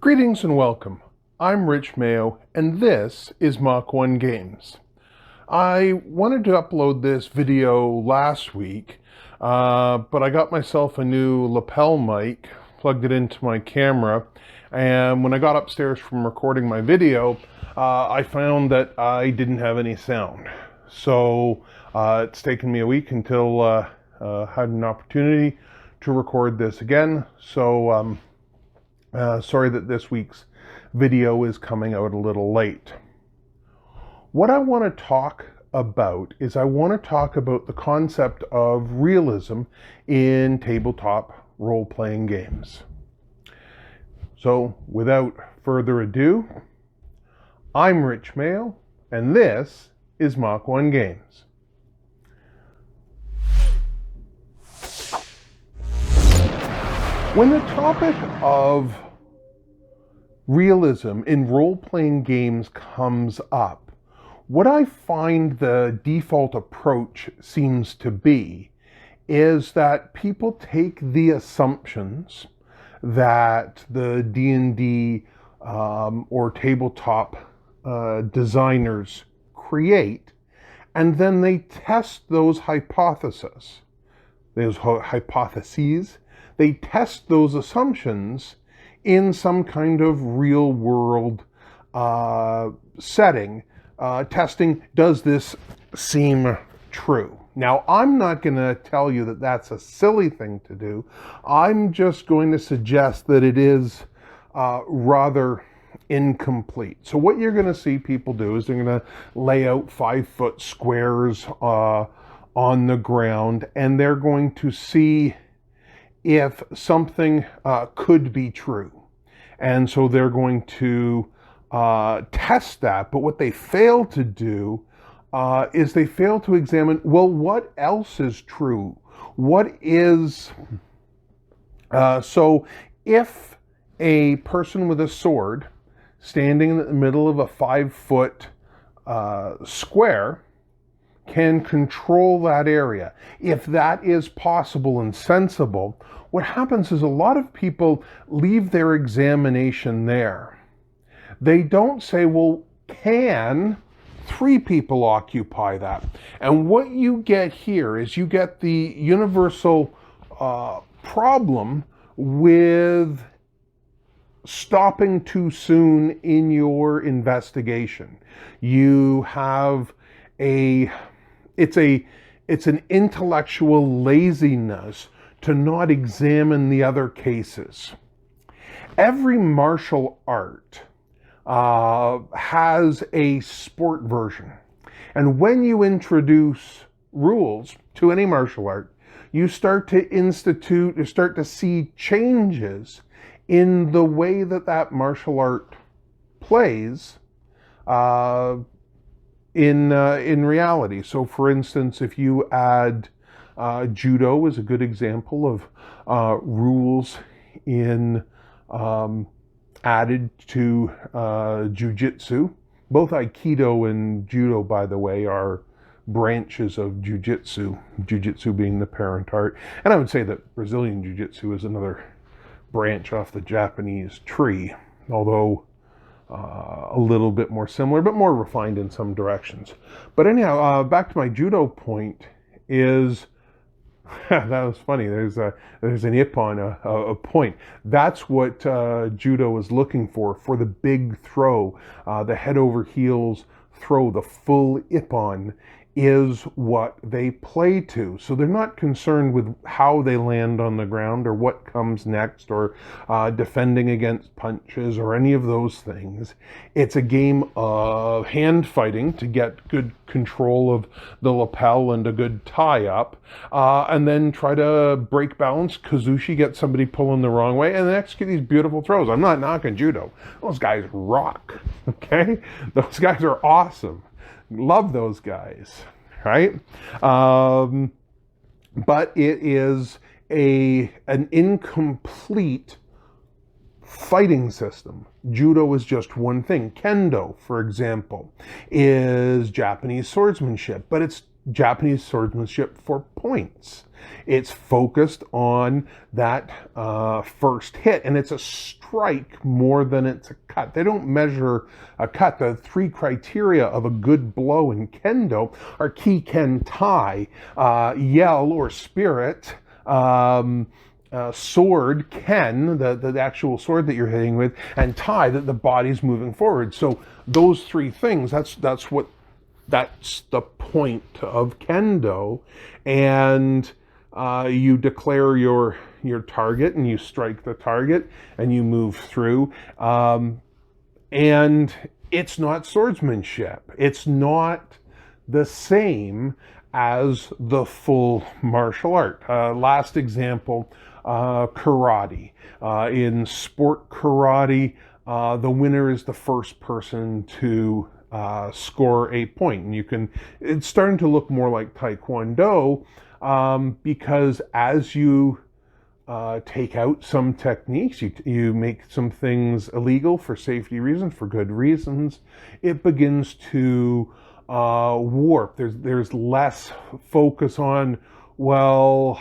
Greetings and welcome. I'm Rich Mayo, and this is Mach 1 Games. I wanted to upload this video last week, but I got myself a new lapel mic, plugged it into my camera, and when I got upstairs from recording my video, I found that I didn't have any sound. So it's taken me a week until I had an opportunity to record this again. So sorry that this week's video is coming out a little late. What I want to talk about is I want to talk about the concept of realism in tabletop role-playing games. So without further ado, I'm Rich Mayo, and this is Mach 1 Games. When the topic of realism in role-playing games comes up, what I find the default approach seems to be is that people take the assumptions that the D&D or tabletop designers create, and then they test those hypotheses. They test those assumptions in some kind of real world setting, testing, does this seem true? Now, I'm not going to tell you that that's a silly thing to do. I'm just going to suggest that it is rather incomplete. So what you're going to see people do is they're going to lay out 5-foot squares on the ground, and they're going to see if something could be true. And so they're going to test that. But what they fail to do is they fail to examine, well, what else is true? What is... So if a person with a sword standing in the middle of a 5-foot square can control that area, if that is possible and sensible, what happens is a lot of people leave their examination there. They don't say, well, can 3 people occupy that? And what you get here is you get the universal problem with stopping too soon in your investigation. You have it's an intellectual laziness to not examine the other cases. Every martial art has a sport version. And when you introduce rules to any martial art, you start to see changes in the way that martial art plays in reality. So for instance, if you add judo is a good example of rules added to jiu-jitsu. Both aikido and judo, by the way, are branches of jiu-jitsu, jiu-jitsu being the parent art. And I would say that Brazilian jiu-jitsu is another branch off the Japanese tree, although a little bit more similar, but more refined in some directions. But anyhow, back to my judo point is, that was funny, there's an ippon, a point. That's what judo is looking for the big throw, the head over heels throw, the full ippon is what they play to. So they're not concerned with how they land on the ground or what comes next or defending against punches or any of those things. It's a game of hand fighting to get good control of the lapel and a good tie up, and then try to break balance, kazushi, get somebody pulling the wrong way, and then execute these beautiful throws. I'm not knocking judo. Those guys rock, okay? Those guys are awesome. Love those guys, right? But it is an incomplete fighting system. Judo is just one thing. Kendo, for example, is Japanese swordsmanship, but it's Japanese swordsmanship for points. It's focused on that first hit, and it's a strike more than it's a cut. They don't measure a cut. The three criteria of a good blow in kendo are ki, ken, tai, yell or spirit, sword, ken, the actual sword that you're hitting with, and tai, that the body's moving forward. So those three things, that's the point of kendo. And you declare your target, and you strike the target, and you move through. And it's not swordsmanship. It's not the same as the full martial art. Last example, karate. In sport karate, the winner is the first person to score a point. And it's starting to look more like Taekwondo, because as you take out some techniques, you make some things illegal for safety reasons, for good reasons, it begins to warp. There's less focus on, well,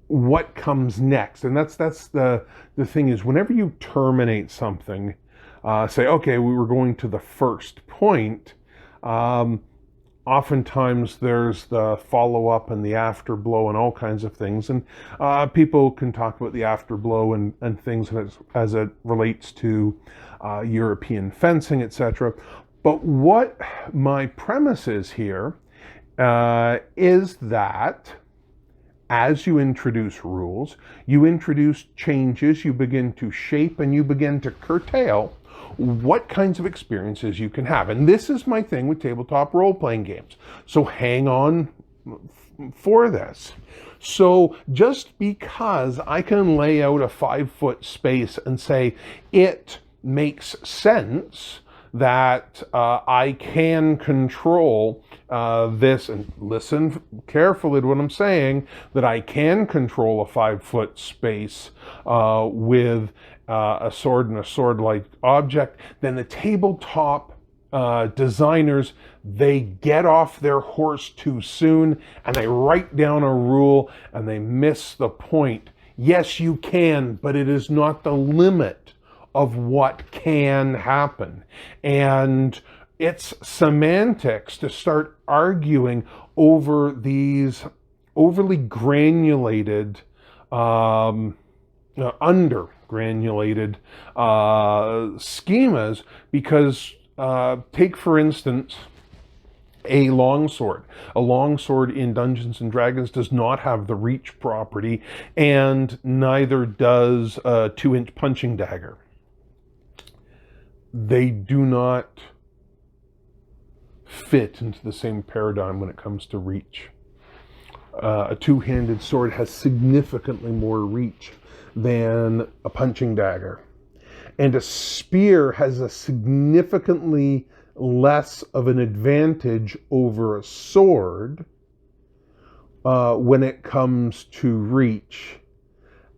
what comes next. And that's the thing is, whenever you terminate something, say, okay, we were going to the first point, oftentimes there's the follow-up and the afterblow and all kinds of things. And people can talk about the afterblow and things as it relates to European fencing, etc. But what my premise is here is that as you introduce rules, you introduce changes, you begin to shape, and you begin to curtail what kinds of experiences you can have. And this is my thing with tabletop role-playing games. So hang on for this. So just because I can lay out a 5-foot space and say it makes sense that I can control this, and listen carefully to what I'm saying, that I can control a 5-foot space with a sword and a sword-like object, then the tabletop designers, they get off their horse too soon and they write down a rule and they miss the point. Yes, you can, but it is not the limit of what can happen. And it's semantics to start arguing over these overly granulated, under-granulated schemas, because take, for instance, a longsword. A longsword in Dungeons and Dragons does not have the reach property, and neither does a 2-inch punching dagger. They do not fit into the same paradigm when it comes to reach. A two-handed sword has significantly more reach than a punching dagger. And a spear has a significantly less of an advantage over a sword when it comes to reach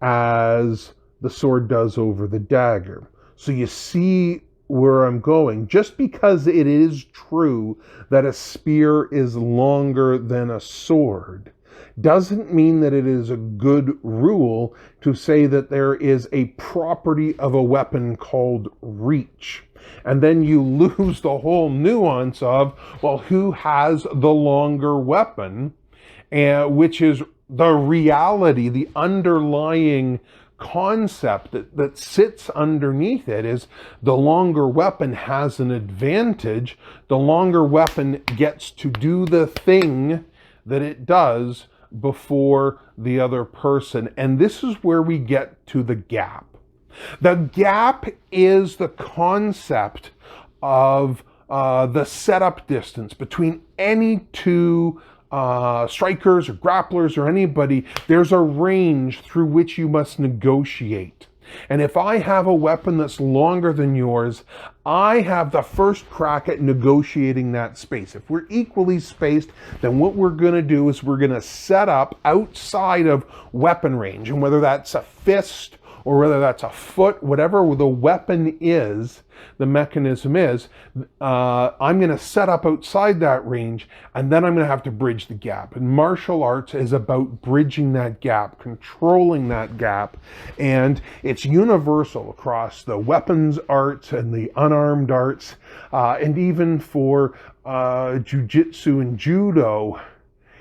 as the sword does over the dagger. So you see where I'm going. Just because it is true that a spear is longer than a sword doesn't mean that it is a good rule to say that there is a property of a weapon called reach. And then you lose the whole nuance of, well, who has the longer weapon, which is the reality, the underlying concept that sits underneath it is the longer weapon has an advantage. The longer weapon gets to do the thing that it does before the other person. And this is where we get to the gap. The gap is the concept of the setup distance between any two strikers or grapplers or anybody. There's a range through which you must negotiate. And if I have a weapon that's longer than yours, I have the first crack at negotiating that space. If we're equally spaced, then what we're going to do is we're going to set up outside of weapon range. And whether that's a fist or whether that's a foot, whatever the weapon is, the mechanism is, I'm going to set up outside that range, and then I'm going to have to bridge the gap. And martial arts is about bridging that gap, controlling that gap, and it's universal across the weapons arts and the unarmed arts, and even for jiu-jitsu and judo.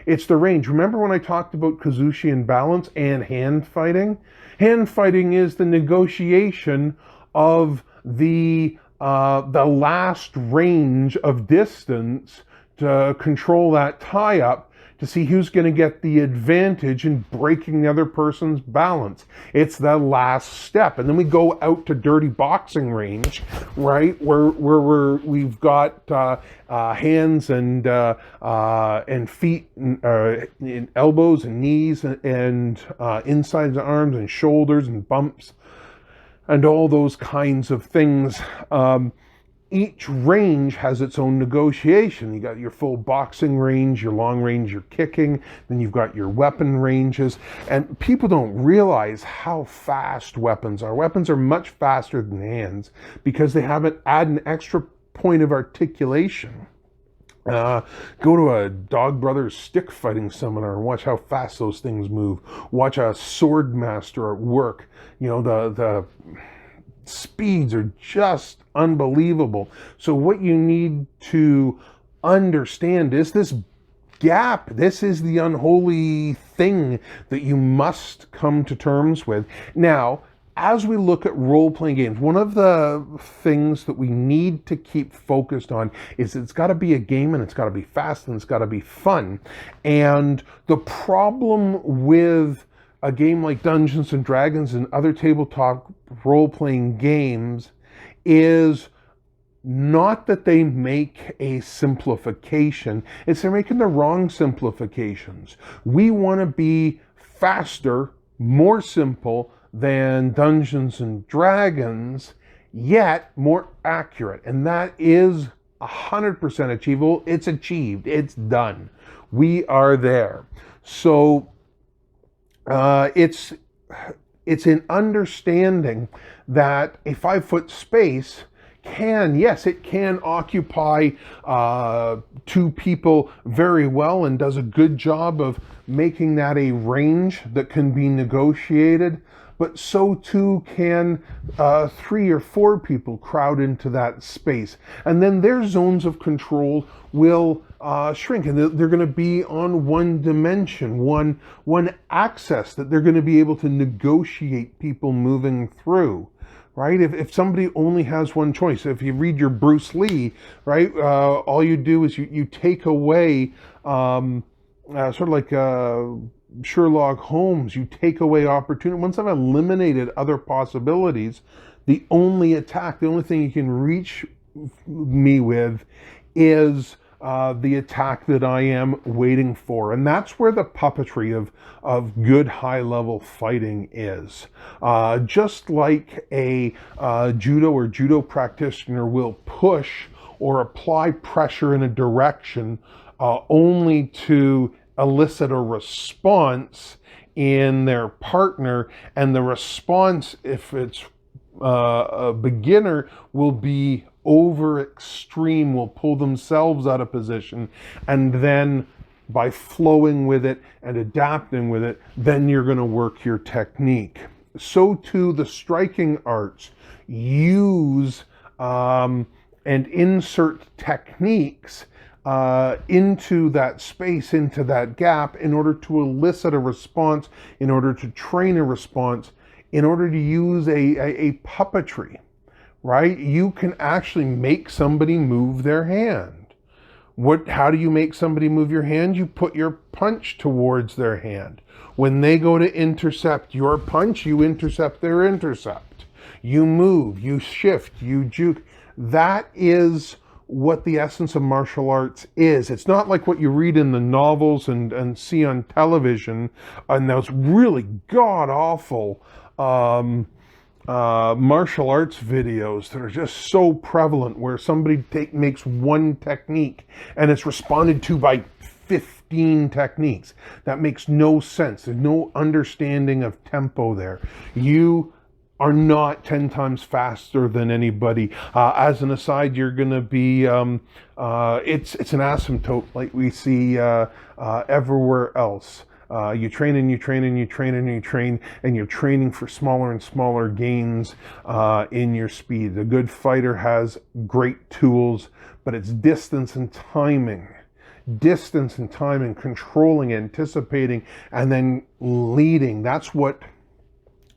It's the range. Remember when I talked about Kazushi and balance and hand fighting? Hand fighting is the negotiation of the last range of distance to control that tie-up, to see who's going to get the advantage in breaking the other person's balance. It's the last step. And then we go out to dirty boxing range, right? Where we've got hands and feet, and elbows and knees and insides of arms and shoulders and bumps and all those kinds of things. Each range has its own negotiation. You got your full boxing range, your long range, your kicking, then you've got your weapon ranges. And people don't realize how fast weapons are. Weapons are much faster than hands because they have an extra point of articulation. Go to a Dog Brothers stick fighting seminar and watch how fast those things move. Watch a sword master at work. You know, the speeds are just unbelievable. So what you need to understand is this gap. This is the unholy thing that you must come to terms with. Now, as we look at role-playing games, one of the things that we need to keep focused on is it's got to be a game, and it's got to be fast, and it's got to be fun. And the problem with a game like Dungeons and Dragons and other tabletop role-playing games is not that they make a simplification, it's they're making the wrong simplifications. We want to be faster, more simple than Dungeons and Dragons, yet more accurate. And that is 100% achievable. It's achieved. It's done. We are there. So it's an understanding that a 5-foot space can, yes, it can occupy 2 people very well and does a good job of making that a range that can be negotiated, but so too can 3 or 4 people crowd into that space. And then their zones of control will shrink, and they're going to be on one dimension, one axis that they're going to be able to negotiate people moving through. Right? If somebody only has one choice, if you read your Bruce Lee, right, all you do is you take away, sort of like Sherlock Holmes, you take away opportunity. Once I've eliminated other possibilities, the only thing you can reach me with is the attack that I am waiting for. And that's where the puppetry of good high-level fighting is. Just like a judo or judo practitioner will push or apply pressure in a direction only to elicit a response in their partner, and the response, if it's a beginner, will be over extreme, will pull themselves out of position, and then by flowing with it and adapting with it, then you're going to work your technique. So too the striking arts use and insert techniques into that space, into that gap, in order to elicit a response, in order to train a response, in order to use a puppetry. Right? You can actually make somebody move their hand. How do you make somebody move your hand? You put your punch towards their hand. When they go to intercept your punch, you intercept their intercept. You move, you shift, you juke. That is what the essence of martial arts is. It's not like what you read in the novels and see on television, and those really god-awful martial arts videos that are just so prevalent, where somebody makes one technique and it's responded to by 15 techniques. That makes no sense. There's no understanding of tempo there. You are not 10 times faster than anybody. As an aside, you're going to be, it's an asymptote like we see everywhere else. You train and you train and you train and you train, and you're training for smaller and smaller gains in your speed. A good fighter has great tools, but it's distance and timing. Distance and timing, controlling, anticipating, and then leading. That's what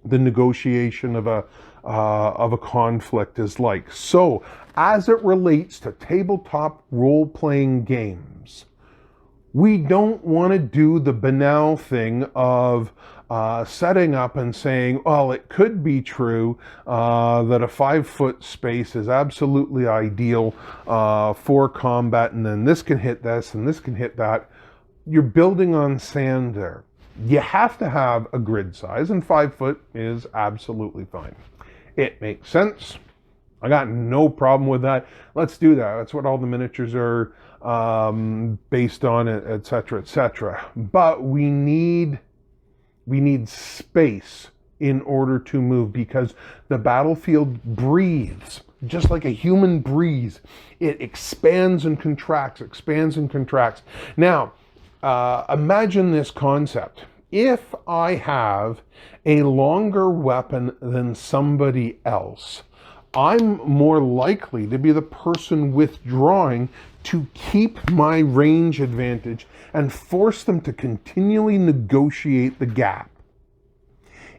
the negotiation of a conflict is like. So, as it relates to tabletop role-playing games, we don't want to do the banal thing of setting up and saying, well, it could be true that a 5-foot space is absolutely ideal for combat, and then this can hit this and this can hit that. You're building on sand there. You have to have a grid size, and 5 foot is absolutely fine. It makes sense. I got no problem with that. Let's do that. That's what all the miniatures are based on, etc., etc. But we need space in order to move, because the battlefield breathes just like a human breathes. It expands and contracts, expands and contracts. Now, imagine this concept. If I have a longer weapon than somebody else, I'm more likely to be the person withdrawing to keep my range advantage and force them to continually negotiate the gap.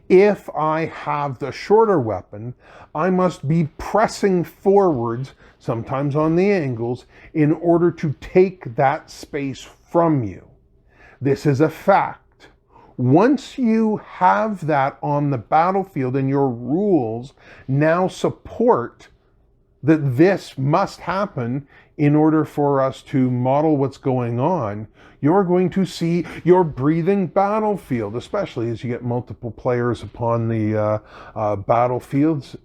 If I have the shorter weapon, I must be pressing forwards, sometimes on the angles, in order to take that space from you. This is a fact. Once you have that on the battlefield and your rules now support that this must happen in order for us to model what's going on, you're going to see your breathing battlefield, especially as you get multiple players upon the battlefields.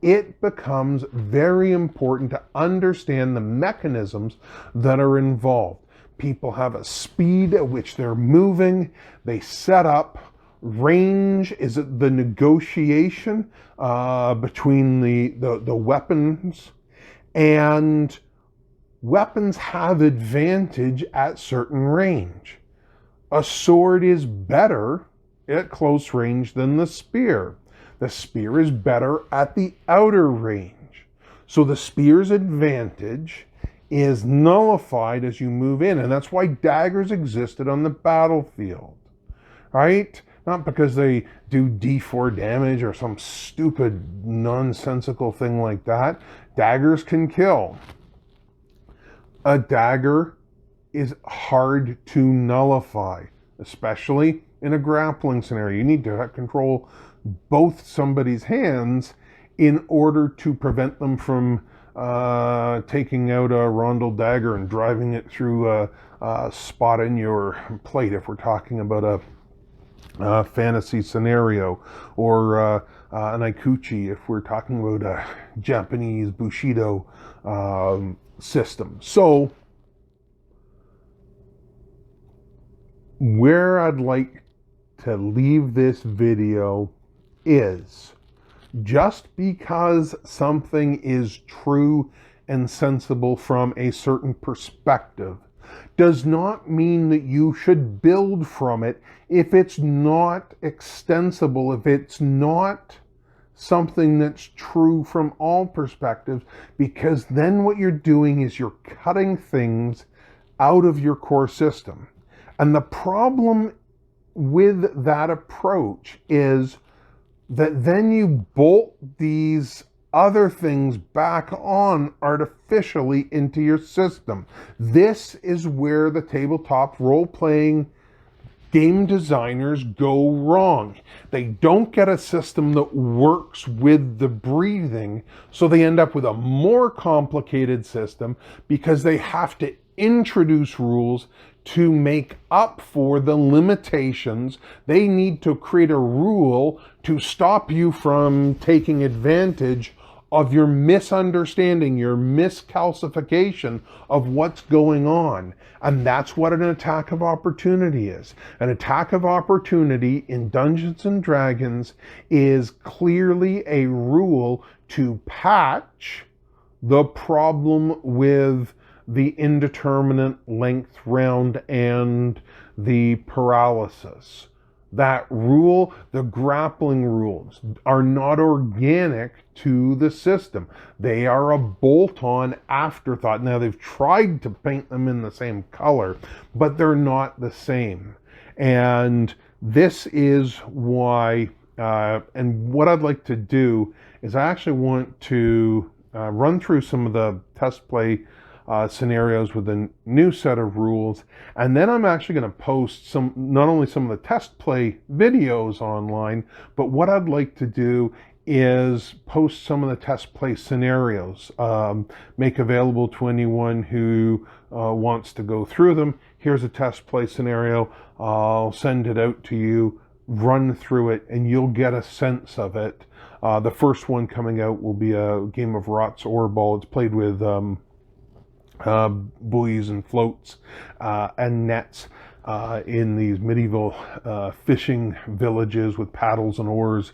It becomes very important to understand the mechanisms that are involved. People have a speed at which they're moving. They set up. Range is the negotiation between the weapons, and weapons have advantage at certain range. A sword is better at close range than the spear. The spear is better at the outer range. So the spear's advantage is nullified as you move in, and that's why daggers existed on the battlefield, right? Not because they do D4 damage or some stupid nonsensical thing like that. Daggers can kill. A dagger is hard to nullify, especially in a grappling scenario. You need to control both somebody's hands in order to prevent them from taking out a rondel dagger and driving it through a spot in your plate, if we're talking about a fantasy scenario, or an ikuchi if we're talking about a Japanese bushido system. So where I'd like to leave this video is, just because something is true and sensible from a certain perspective does not mean that you should build from it if it's not extensible, if it's not something that's true from all perspectives, because then what you're doing is you're cutting things out of your core system. And the problem with that approach is that then you bolt these other things back on artificially into your system. This is where the tabletop role-playing game designers go wrong. They don't get a system that works with the breathing, so they end up with a more complicated system because they have to introduce rules to make up for the limitations. They need to create a rule to stop you from taking advantage of your misunderstanding, your miscalcification of what's going on. And that's what an attack of opportunity is. An attack of opportunity in Dungeons and Dragons is clearly a rule to patch the problem with the indeterminate length round and the paralysis. That rule, the grappling rules, are not organic to the system. They are a bolt-on afterthought. Now, they've tried to paint them in the same color, but they're not the same. And this is why, and what I'd like to do is I actually want to run through some of the test play scenarios with a new set of rules, and then I'm actually going to post not only some of the test play videos online, but what I'd like to do is post some of the test play scenarios, make available to anyone who wants to go through them. Here's a test play scenario. I'll send it out to you, run through it, and you'll get a sense of it. The first one coming out will be a game of Rots Orball. It's played with buoys and floats and nets in these medieval fishing villages with paddles and oars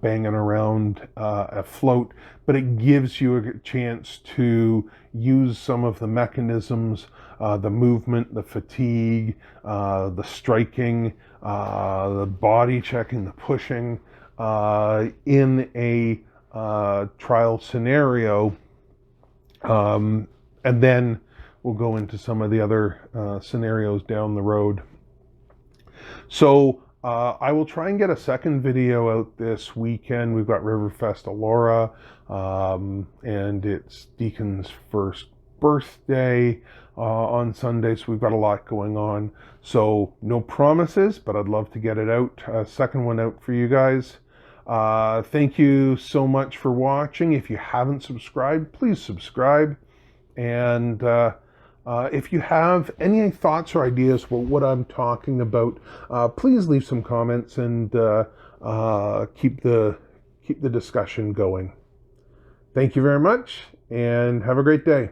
banging around a float. But it gives you a chance to use some of the mechanisms, the movement, the fatigue, the striking, the body checking, the pushing in a trial scenario. And then we'll go into some of the other scenarios down the road. So I will try and get a second video out this weekend. We've got Riverfest Allura, and it's Deacon's first birthday on Sunday, so we've got a lot going on. So no promises, but I'd love to get it out, second one out for you guys. Thank you so much for watching. If you haven't subscribed, please subscribe. And if you have any thoughts or ideas for what I'm talking about, please leave some comments and keep the discussion going. Thank you very much, and have a great day.